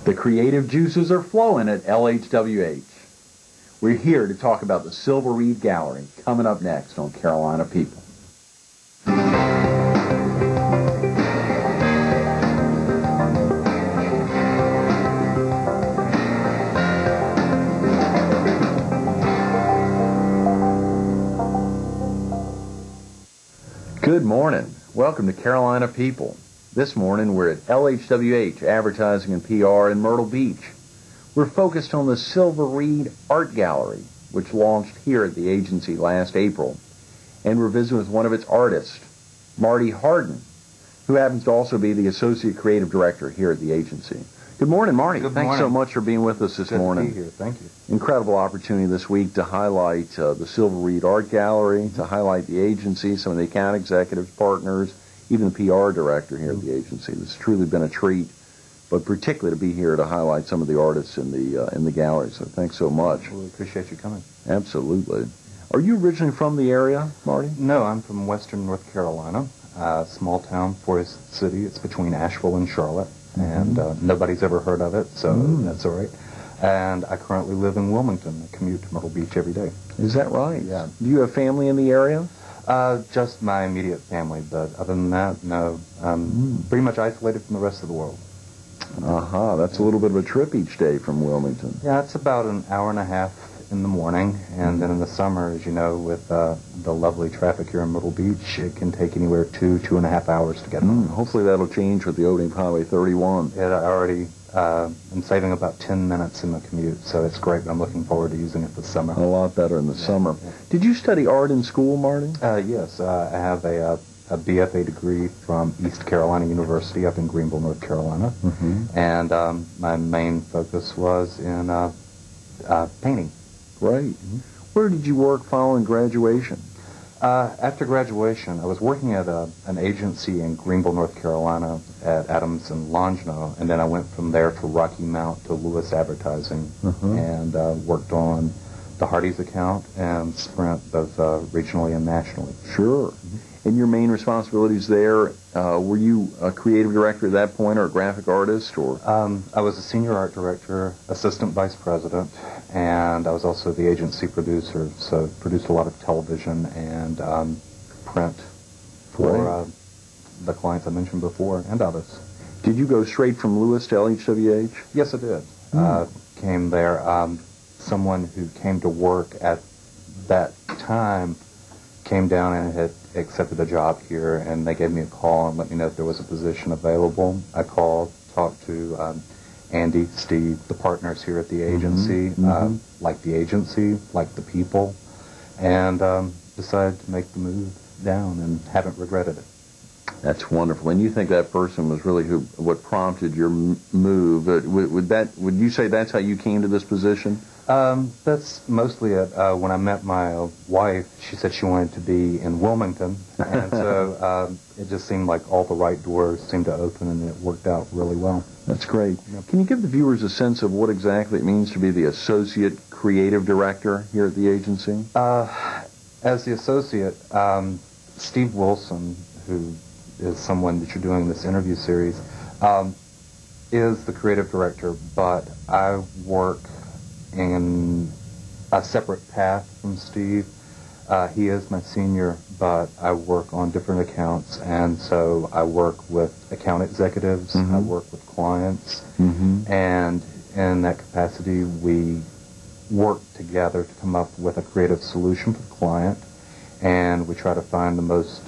The creative juices are flowing at LHWH. We're here to talk about the Silver Reed Gallery, coming up next on Carolina People. Good morning. Welcome to Carolina People. This morning we're at LHWH Advertising and PR in Myrtle Beach. We're focused on the Silver Reed Art Gallery, which launched here at the agency last April. And we're visiting with one of its artists, Marty Hardin, who happens to also be the Associate Creative Director here at the agency. Good morning, Marty. Good Thanks morning. so much for being with us this morning. Good to be here. Thank you. Incredible opportunity this week to highlight the Silver Reed Art Gallery, to highlight the agency, some of the account executives, partners, even the PR director here at the agency. This has truly been a treat, but particularly to be here to highlight some of the artists in the gallery. So thanks so much. Really appreciate you coming. Absolutely. Are you originally from the area, Marty? No, I'm from western North Carolina, small town, Forest City. It's between Asheville and Charlotte, and nobody's ever heard of it, so that's all right. And I currently live in Wilmington. I commute to Myrtle Beach every day. Is that right? Yeah. Do you have family in the area? Just my immediate family, but other than that, no. I'm pretty much isolated from the rest of the world. That's a little bit of a trip each day from Wilmington. Yeah, it's about an hour and a half in the morning, and then in the summer, as you know, with the lovely traffic here in Myrtle Beach, it can take anywhere 2.5 hours to get home. Hopefully that'll change with the opening of Highway 31. I already am saving about 10 minutes in the commute, so it's great. I'm looking forward to using it this summer. A lot better in the summer. Yeah. Did you study art in school, Marty? Yes, I have a BFA degree from East Carolina University up in Greenville, North Carolina, and my main focus was in painting. Great. Where did you work following graduation? After graduation, I was working at an agency in Greenville, North Carolina at Adams and Longino, and then I went from there to Rocky Mount to Lewis Advertising and worked on the Hardee's account and Sprint, both regionally and nationally. Sure. And your main responsibilities there, were you a creative director at that point or a graphic artist? Or I was a senior art director, assistant vice president, and I was also the agency producer, so produced a lot of television and print for the clients I mentioned before and others. Did you go straight from Lewis to LHWH? Yes, I did. Came there. Someone who came to work at that time came down and had accepted a job here, and they gave me a call and let me know if there was a position available. I called, talked to Andy, Steve, the partners here at the agency, liked the agency, liked the people, and decided to make the move down and haven't regretted it. That's wonderful. And you think that person was really what prompted your move? Would you say that's how you came to this position? That's mostly it. When I met my wife, she said she wanted to be in Wilmington, and so it just seemed like all the right doors seemed to open, and it worked out really well. That's great. Yep. Can you give the viewers a sense of what exactly it means to be the Associate Creative Director here at the agency? As the Associate, Steve Wilson, who is someone that you're doing this interview series, is the Creative Director, but I work in a separate path from Steve. He is my senior, but I work on different accounts, and so I work with account executives, I work with clients, and in that capacity we work together to come up with a creative solution for the client, and we try to find the most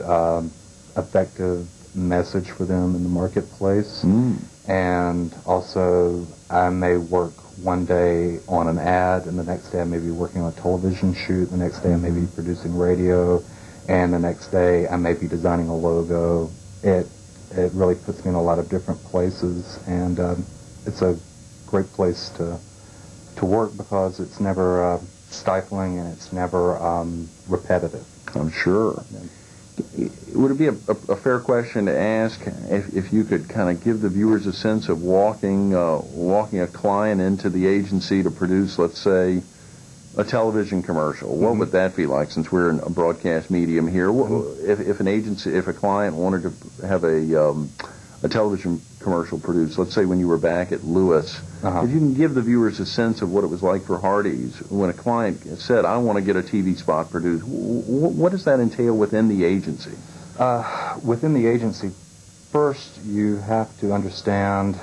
effective message for them in the marketplace. And also I may work one day on an ad, and the next day I may be working on a television shoot, the next day I may be producing radio, and the next day I may be designing a logo. It really puts me in a lot of different places, and it's a great place to work because it's never stifling and it's never repetitive. I'm sure. Would it be a fair question to ask if you could kind of give the viewers a sense of walking a client into the agency to produce, let's say, a television commercial? What would that be like, since we're in a broadcast medium here? If a client wanted to have a television commercial produced? Let's say when you were back at Lewis. If you can give the viewers a sense of what it was like for Hardee's when a client said, I want to get a TV spot produced, what does that entail within the agency? Within the agency, first you have to understand,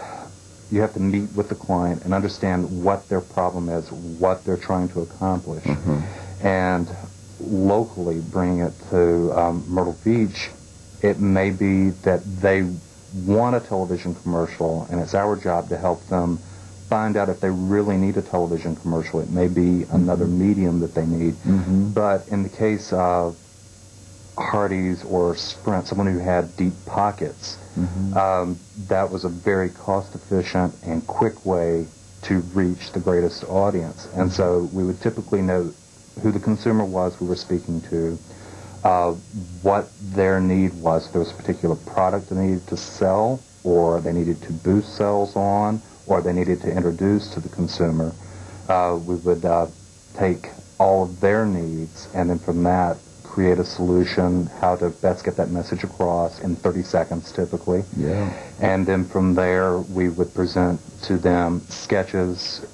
you have to meet with the client and understand what their problem is, what they're trying to accomplish. And locally, bringing it to Myrtle Beach, it may be that they want a television commercial, and it's our job to help them find out if they really need a television commercial. It may be another medium that they need. But in the case of Hardee's or Sprint, someone who had deep pockets, that was a very cost-efficient and quick way to reach the greatest audience. And so we would typically know who the consumer was we were speaking to, what their need was. If there was a particular product they needed to sell, or they needed to boost sales on, or they needed to introduce to the consumer, we would take all of their needs, and then from that create a solution, how to best get that message across in 30 seconds typically. And then from there we would present to them sketches,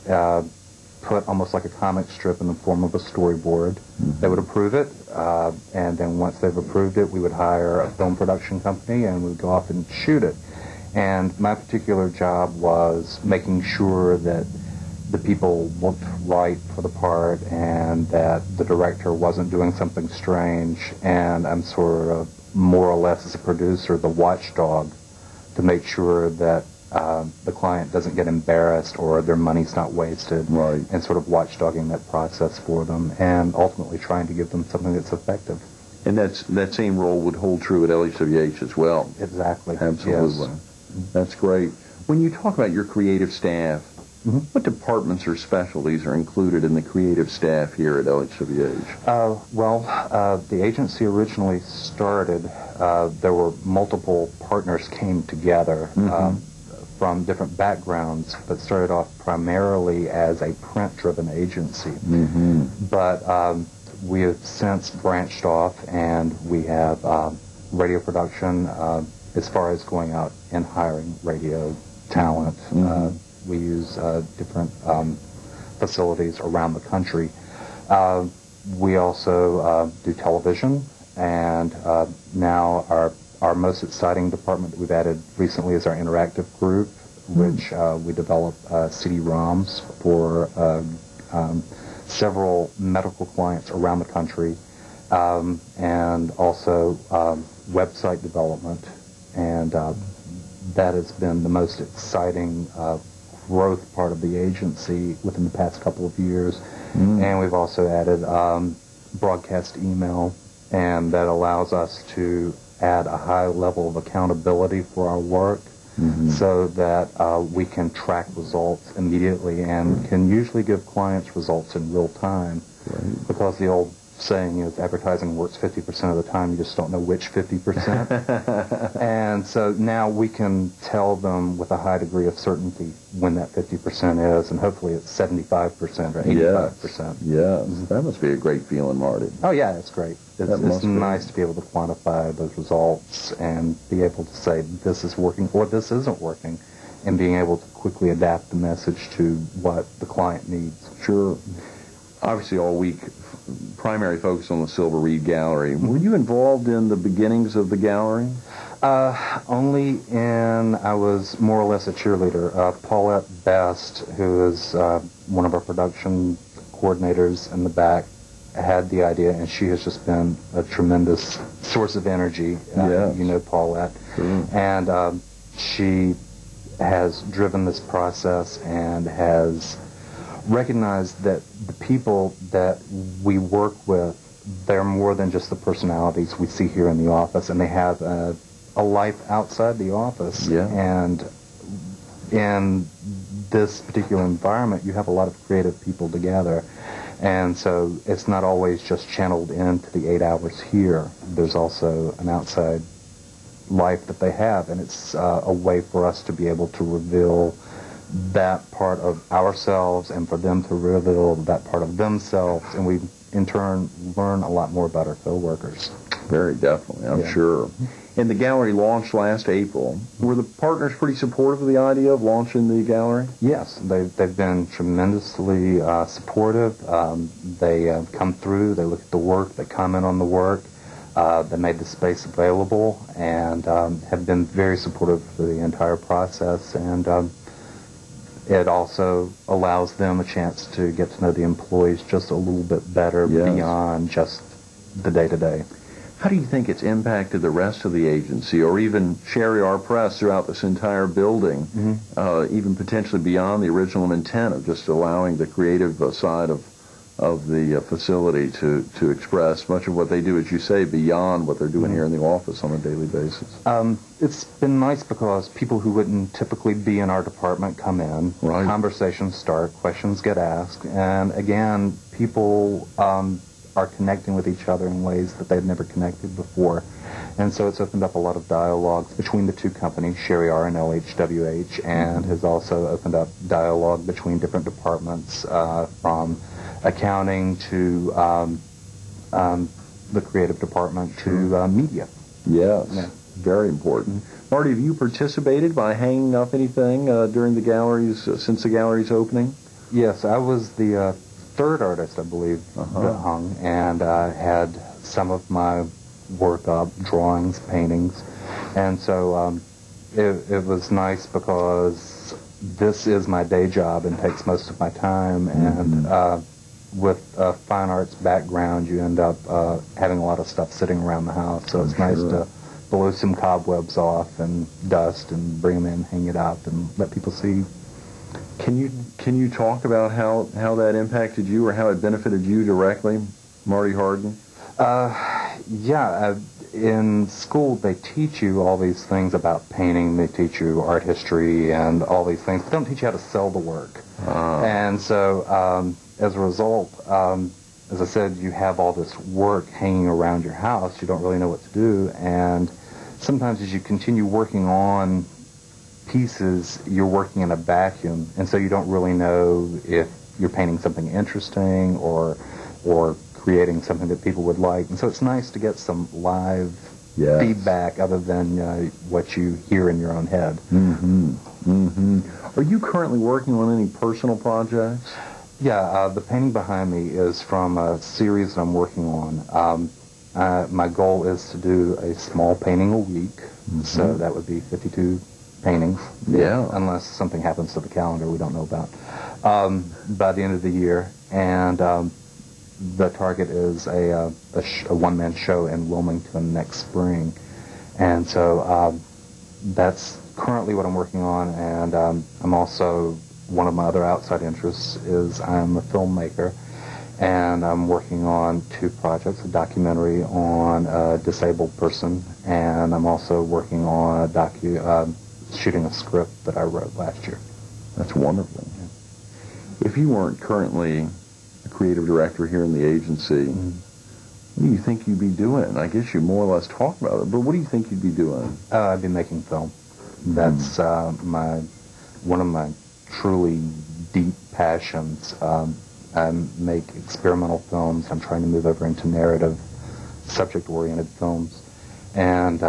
put almost like a comic strip in the form of a storyboard. They would approve it, and then once they've approved it, we would hire a film production company and we would go off and shoot it. And my particular job was making sure that the people looked right for the part and that the director wasn't doing something strange, and I'm sort of more or less as a producer the watchdog to make sure that the client doesn't get embarrassed or their money's not wasted, and sort of watchdogging that process for them and ultimately trying to give them something that's effective. And that same role would hold true at LHWH as well. Exactly. Absolutely. Yes. That's great. When you talk about your creative staff, what departments or specialties are included in the creative staff here at LHWH? Well, the agency originally started, there were multiple partners came together from different backgrounds, but started off primarily as a print-driven agency. But we have since branched off, and we have radio production as far as going out and hiring radio talent. We use different facilities around the country. We also do television, and now our most exciting department that we've added recently is our interactive group, which we develop CD-ROMs for several medical clients around the country, and also website development. And that has been the most exciting growth part of the agency within the past couple of years. And we've also added broadcast email, and that allows us to add a high level of accountability for our work, so that we can track results immediately and can usually give clients results in real time. Because the old saying is advertising works 50% of the time, you just don't know which 50%. And so now we can tell them with a high degree of certainty when that 50% is, and hopefully it's 75% or 85%. Yes, that must be a great feeling, Marty. Oh yeah, it's great. It's nice to be able to quantify those results and be able to say this is working or this isn't working, and being able to quickly adapt the message to what the client needs. Sure. Obviously all week, primary focus on the Silver Reed Gallery. Were you involved in the beginnings of the gallery? Only I was more or less a cheerleader. Paulette Best, who is one of our production coordinators in the back, had the idea, and she has just been a tremendous source of energy. You know Paulette. And she has driven this process and has recognized that the people that we work with, they're more than just the personalities we see here in the office, and they have a life outside the office. And in this particular environment, you have a lot of creative people together, and so it's not always just channeled into the 8 hours here. There's also an outside life that they have, and it's a way for us to be able to reveal that part of ourselves and for them to reveal that part of themselves, and we in turn learn a lot more about our co-workers. Very definitely, I'm Yeah. sure. And the gallery launched last April. Were the partners pretty supportive of the idea of launching the gallery? Yes, they've been tremendously supportive. They come through, they look at the work, they comment on the work. They made the space available and have been very supportive for the entire process. And it also allows them a chance to get to know the employees just a little bit better beyond just the day-to-day. How do you think it's impacted the rest of the agency, or even Sherry R. Press throughout this entire building, even potentially beyond the original intent of just allowing the creative side of the facility to express much of what they do, as you say, beyond what they're doing here in the office on a daily basis? It's been nice because people who wouldn't typically be in our department come in, right. Conversations start, questions get asked, and again, people are connecting with each other in ways that they've never connected before. And so it's opened up a lot of dialogues between the two companies, Sherry R and LHWH, and has also opened up dialogue between different departments, from accounting to the creative department to media. Yes, yeah. Very important. Marty, have you participated by hanging up anything during the galleries, since the gallery's opening? Yes, I was the third artist, I believe, that hung, and had some of my work up, drawings, paintings, and so it was nice because this is my day job and takes most of my time, and with a fine arts background, you end up having a lot of stuff sitting around the house, so it's nice to blow some cobwebs off and dust and bring them in, hang it up, and let people see. Can you talk about how that impacted you, or how it benefited you directly, Marty Hardin? In school they teach you all these things about painting. They teach you art history and all these things. They don't teach you how to sell the work. And so as a result, as I said, you have all this work hanging around your house. You don't really know what to do. And sometimes as you continue working on pieces, you're working in a vacuum, and so you don't really know if you're painting something interesting or creating something that people would like. And so it's nice to get some live feedback other than what you hear in your own head. Are you currently working on any personal projects? Yeah, the painting behind me is from a series that I'm working on. My goal is to do a small painting a week, so that would be 52 paintings, unless something happens to the calendar we don't know about, by the end of the year. And the target is a one-man show in Wilmington next spring. And so that's currently what I'm working on. And I'm also, one of my other outside interests is I'm a filmmaker, and I'm working on 2 projects, a documentary on a disabled person, and I'm also working on shooting a script that I wrote last year. That's wonderful. If you weren't currently a creative director here in the agency, what do you think you'd be doing? I guess you more or less talk about it, but what do you think you'd be doing? I'd be making film. That's one of my truly deep passions. I make experimental films. I'm trying to move over into narrative, subject-oriented films, and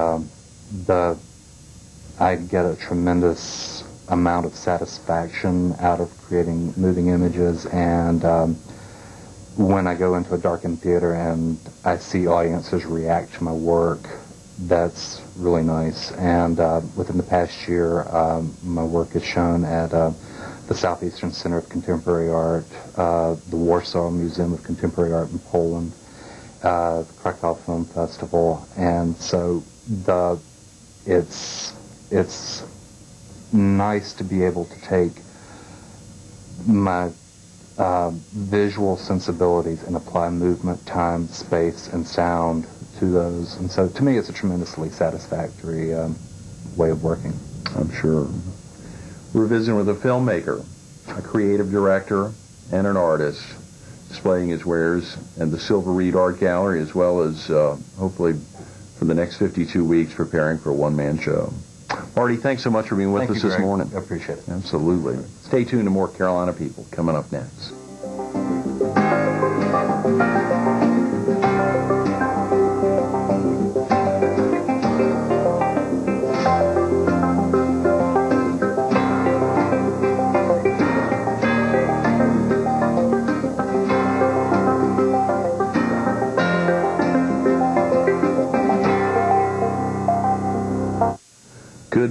I get a tremendous amount of satisfaction out of creating moving images, and when I go into a darkened theater and I see audiences react to my work, that's really nice. And within the past year, my work is shown at the Southeastern Center of Contemporary Art, the Warsaw Museum of Contemporary Art in Poland, the Krakow Film Festival, and so it's nice to be able to take my visual sensibilities and apply movement, time, space, and sound to those. And so to me, it's a tremendously satisfactory way of working. I'm sure. We're visiting with a filmmaker, a creative director, and an artist, displaying his wares in the Silver Reed Art Gallery, as well as, hopefully, for the next 52 weeks, preparing for a one-man show. Marty, thanks so much for being with us this morning. I appreciate it. Absolutely. Stay tuned to more Carolina People coming up next.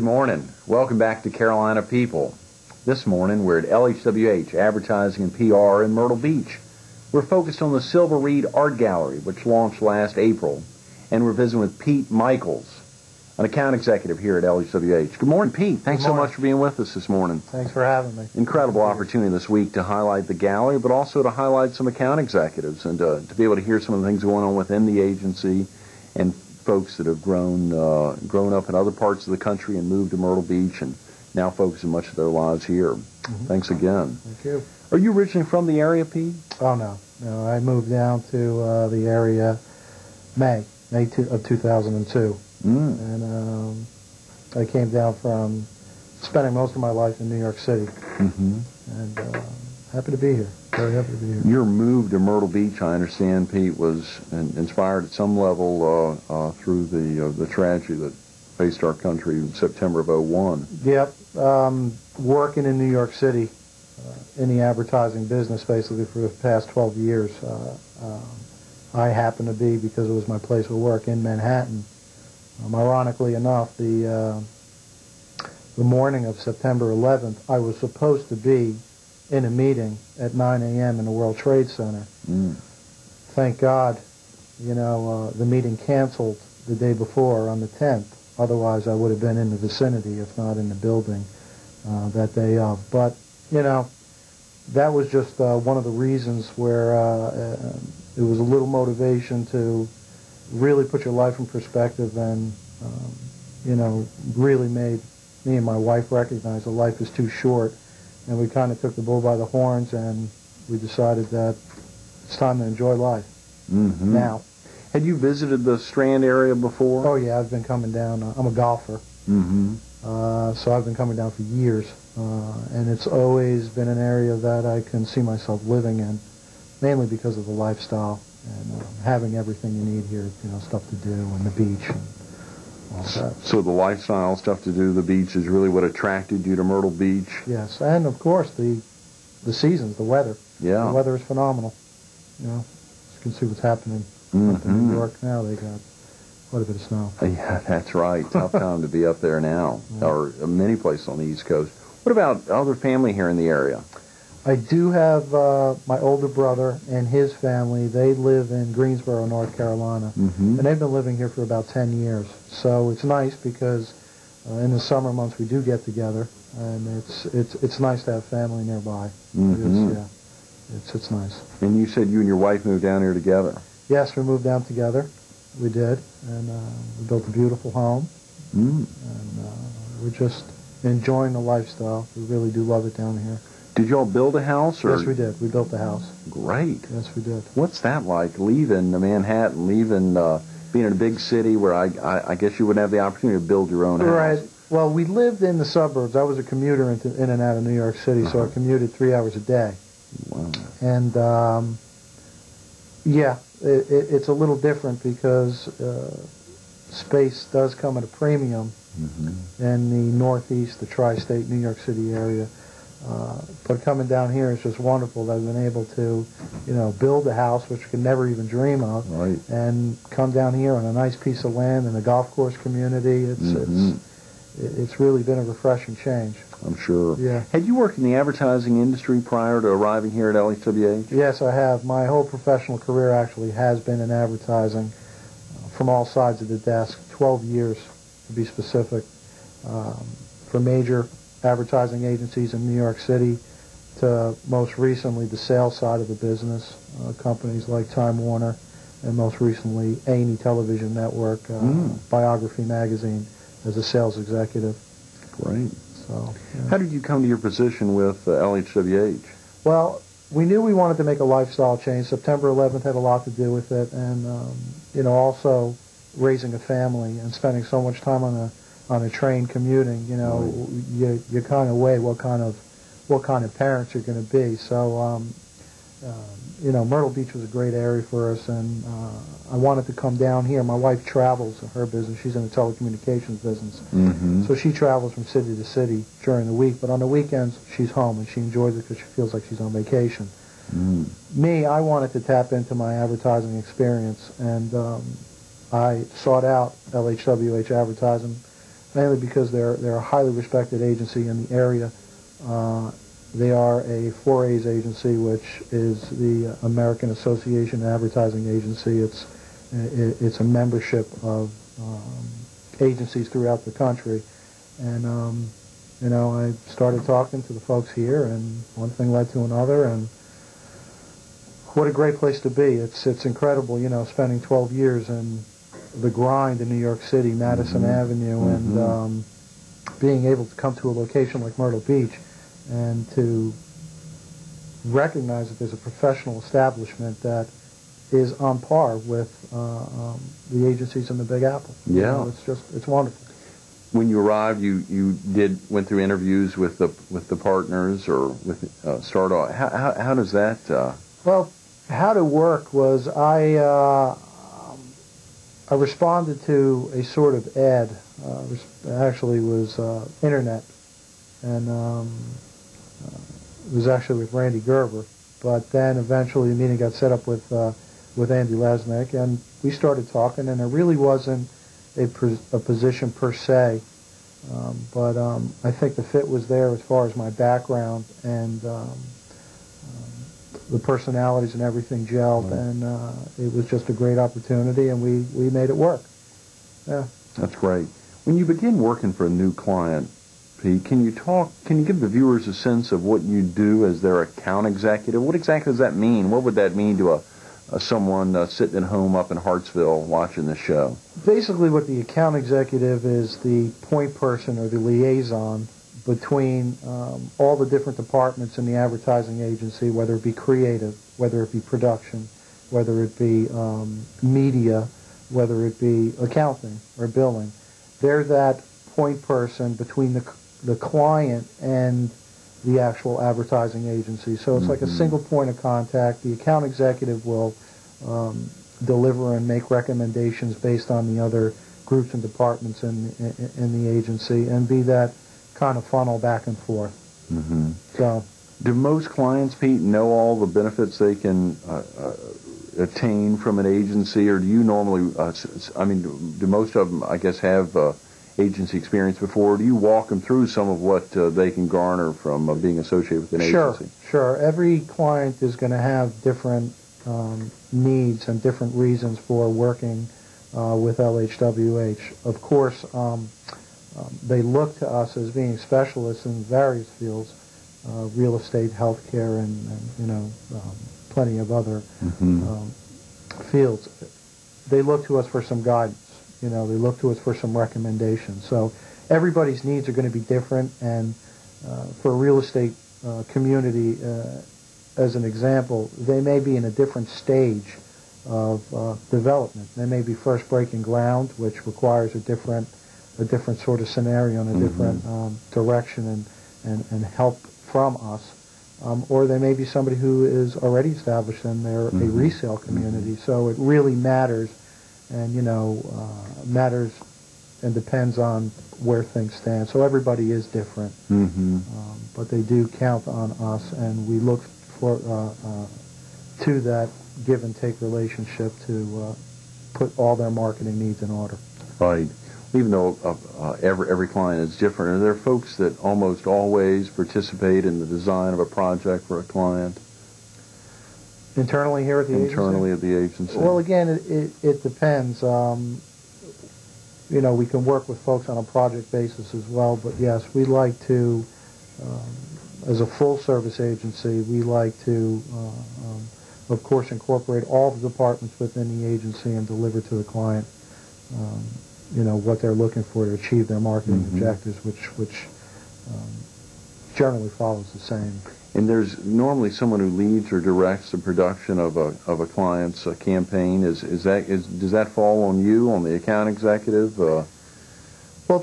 Good morning. Welcome back to Carolina People. This morning we're at LHWH Advertising and PR in Myrtle Beach. We're focused on the Silver Reed Art Gallery, which launched last April, and we're visiting with Pete Michaels, an account executive here at LHWH. Good morning, Pete. Thanks so much for being with us this morning. Thanks for having me. Incredible opportunity this week to highlight the gallery, but also to highlight some account executives and to be able to hear some of the things going on within the agency and folks that have grown up in other parts of the country and moved to Myrtle Beach and now focusing much of their lives here. Thanks again. Thank you. Are you originally from the area, Pete? Oh, no. No, I moved down to the area May of 2002. And I came down from spending most of my life in New York City. And happy to be here. Very happy to be here. Your move to Myrtle Beach, I understand, Pete, was inspired at some level through the tragedy that faced our country in September of '01. Yep. Working in New York City in the advertising business basically for the past 12 years. I happened to be, because it was my place of work, in Manhattan. Ironically enough, the morning of September 11th, I was supposed to be in a meeting at 9 a.m. in the World Trade Center. Thank God, the meeting canceled the day before on the 10th. Otherwise, I would have been in the vicinity, if not in the building, that day of. But, that was just one of the reasons where it was a little motivation to really put your life in perspective and, really made me and my wife recognize that life is too short. And we kind of took the bull by the horns, and we decided that it's time to enjoy life now. Had you visited the Strand area before? Oh, yeah, I've been coming down. I'm a golfer. So I've been coming down for years. And it's always been an area that I can see myself living in, mainly because of the lifestyle and having everything you need here, stuff to do, and the beach and all that. So the lifestyle, stuff to do, the beach is really what attracted you to Myrtle Beach? Yes, and of course the seasons, the weather. Yeah. The weather is phenomenal. You can see what's happening up in New York now. They got quite a bit of snow. Yeah, that's right. Tough time to be up there now, or many places on the East Coast. What about other family here in the area? I do have my older brother and his family. They live in Greensboro, North Carolina, and they've been living here for about 10 years. So it's nice because in the summer months we do get together, and it's nice to have family nearby. It's nice. And you said you and your wife moved down here together. Yes, we moved down together. We did, and we built a beautiful home, and we're just enjoying the lifestyle. We really do love it down here. Did you all build a house? Or? Yes, we did. We built the house. Great. Yes, we did. What's that like, leaving Manhattan, leaving being in a big city where I guess you wouldn't have the opportunity to build your own house? Right. Well, we lived in the suburbs. I was a commuter in and out of New York City, so I commuted 3 hours a day. Wow. And, it's a little different because space does come at a premium in the Northeast, the tri-state New York City area. But coming down here is just wonderful that I've been able to, build a house, which you could never even dream of, and come down here on a nice piece of land in a golf course community. It's really been a refreshing change. I'm sure. Yeah. Had you worked in the advertising industry prior to arriving here at LHWH? Yes, I have. My whole professional career actually has been in advertising from all sides of the desk, 12 years to be specific, for major advertising agencies in New York City to most recently the sales side of the business, companies like Time Warner, and most recently A&E Television Network, Biography Magazine as a sales executive. Great. So, yeah. How did you come to your position with LHWH? Well, we knew we wanted to make a lifestyle change. September 11th had a lot to do with it, and also raising a family and spending so much time on a train commuting. You kind of weigh what kind of parents you're going to be. So Myrtle Beach was a great area for us, and I wanted to come down here. My wife travels in her business. She's in the telecommunications business. So she travels from city to city during the week, but on the weekends she's home, and she enjoys it because she feels like she's on vacation. Me, I wanted to tap into my advertising experience, and I sought out LHWH Advertising mainly because they're a highly respected agency in the area. They are a 4A's agency, which is the American Association of Advertising Agency. It's a membership of agencies throughout the country. And, you know, I started talking to the folks here, and one thing led to another, and what a great place to be. It's incredible, you know, spending 12 years in the grind in New York City, Madison Avenue, and being able to come to a location like Myrtle Beach and to recognize that there's a professional establishment that is on par with the agencies in the Big Apple. Yeah. You know, it's wonderful. When you arrived, you went through interviews with the partners or with start off. How does that? Well, how to work was I responded to a sort of ad. Actually, was internet, and it was actually with Randy Gerber. But then eventually the meeting got set up with Andy Lesnick, and we started talking. And there really wasn't a position per se, but I think the fit was there as far as my background, and the personalities and everything gelled, and it was just a great opportunity, and we made it work. Yeah. That's great. When you begin working for a new client, Pete, can you give the viewers a sense of what you do as their account executive? What exactly does that mean? What would that mean to someone sitting at home up in Hartsville watching the show? Basically, what the account executive is, the point person or the liaison between all the different departments in the advertising agency, whether it be creative, whether it be production, whether it be media, whether it be accounting or billing. They're that point person between the client and the actual advertising agency. So it's like a single point of contact. The account executive will deliver and make recommendations based on the other groups and departments in the agency, and be that kind of funnel back and forth. So, do most clients, Pete, know all the benefits they can attain from an agency, or do you normally? Do most of them, I guess, have agency experience before? Do you walk them through some of what they can garner from being associated with an agency? Sure. Every client is going to have different needs and different reasons for working with LHWH. Of course, they look to us as being specialists in various fields, real estate, healthcare, and plenty of other fields. They look to us for some guidance. They look to us for some recommendations. So everybody's needs are going to be different, and for a real estate community, as an example, they may be in a different stage of development. They may be first breaking ground, which requires a different sort of scenario and a different direction and help from us. Or they may be somebody who is already established and they're a resale community. So it really matters, and matters and depends on where things stand. So everybody is different, but they do count on us, and we look for to that give and take relationship to put all their marketing needs in order. Right. Even though every client is different, are there folks that almost always participate in the design of a project for a client? Internally here at the agency? Internally at the agency. Well, again, it depends. We can work with folks on a project basis as well, but yes, we like to, as a full-service agency, we like to, of course, incorporate all the departments within the agency and deliver to the client what they're looking for to achieve their marketing objectives, which generally follows the same. And there's normally someone who leads or directs the production of a client's campaign. Does that fall on you, on the account executive? Well,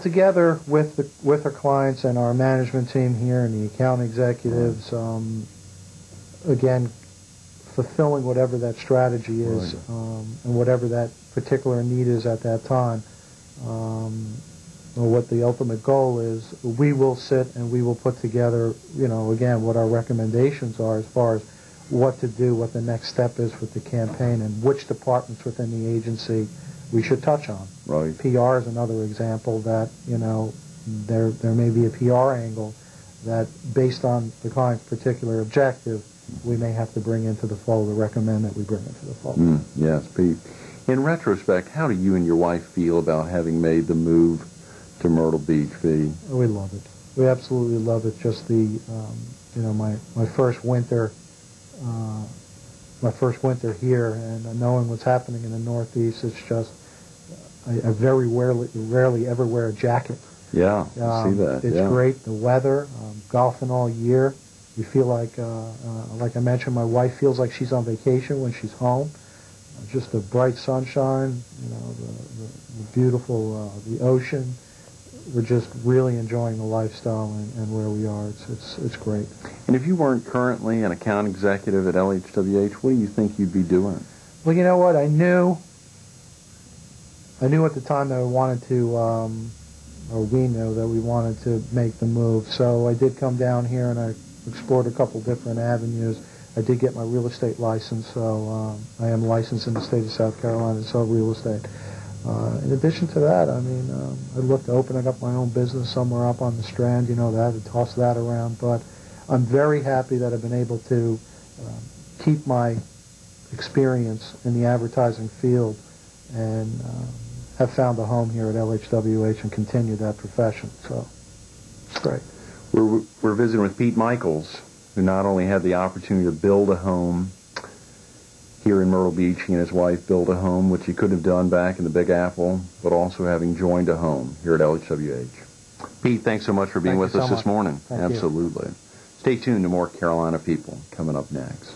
together with our clients and our management team here and the account executives, again, fulfilling whatever that strategy is, and whatever that particular need is at that time, or what the ultimate goal is, we will sit and we will put together, again, what our recommendations are as far as what to do, what the next step is with the campaign, and which departments within the agency we should touch on. Right. PR is another example that, there may be a PR angle that, based on the client's particular objective, we may have to bring into the fold or recommend that we bring into the fold. Yes, Pete. In retrospect, how do you and your wife feel about having made the move to Myrtle Beach, V? We love it. We absolutely love it. Just the, my first winter, here, and knowing what's happening in the Northeast, it's just, I very rarely ever wear a jacket. Yeah, I see that. It's great. The weather, golfing all year. You feel like I mentioned, my wife feels like she's on vacation when she's home. Just the bright sunshine, the beautiful, the ocean. We're just really enjoying the lifestyle and where we are. It's great. And if you weren't currently an account executive at LHWH, what do you think you'd be doing? Well, you know what? I knew at the time that I wanted to, or we knew that we wanted to make the move. So I did come down here and I explored a couple different avenues. I did get my real estate license, so I am licensed in the state of South Carolina to sell real estate. In addition to that, I looked at opening up my own business somewhere up on the Strand, that, to toss that around. But I'm very happy that I've been able to keep my experience in the advertising field and have found a home here at LHWH and continue that profession. So it's great. We're visiting with Pete Michaels, who not only had the opportunity to build a home here in Myrtle Beach. He and his wife built a home, which he couldn't have done back in the Big Apple, but also having joined a home here at LHWH. Pete, thanks so much for being with us this morning. Thank Absolutely. You. Stay tuned to more Carolina People coming up next.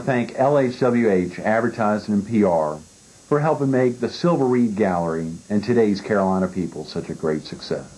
Thank LHWH Advertising and PR for helping make the Silver Reed Gallery and today's Carolina People such a great success.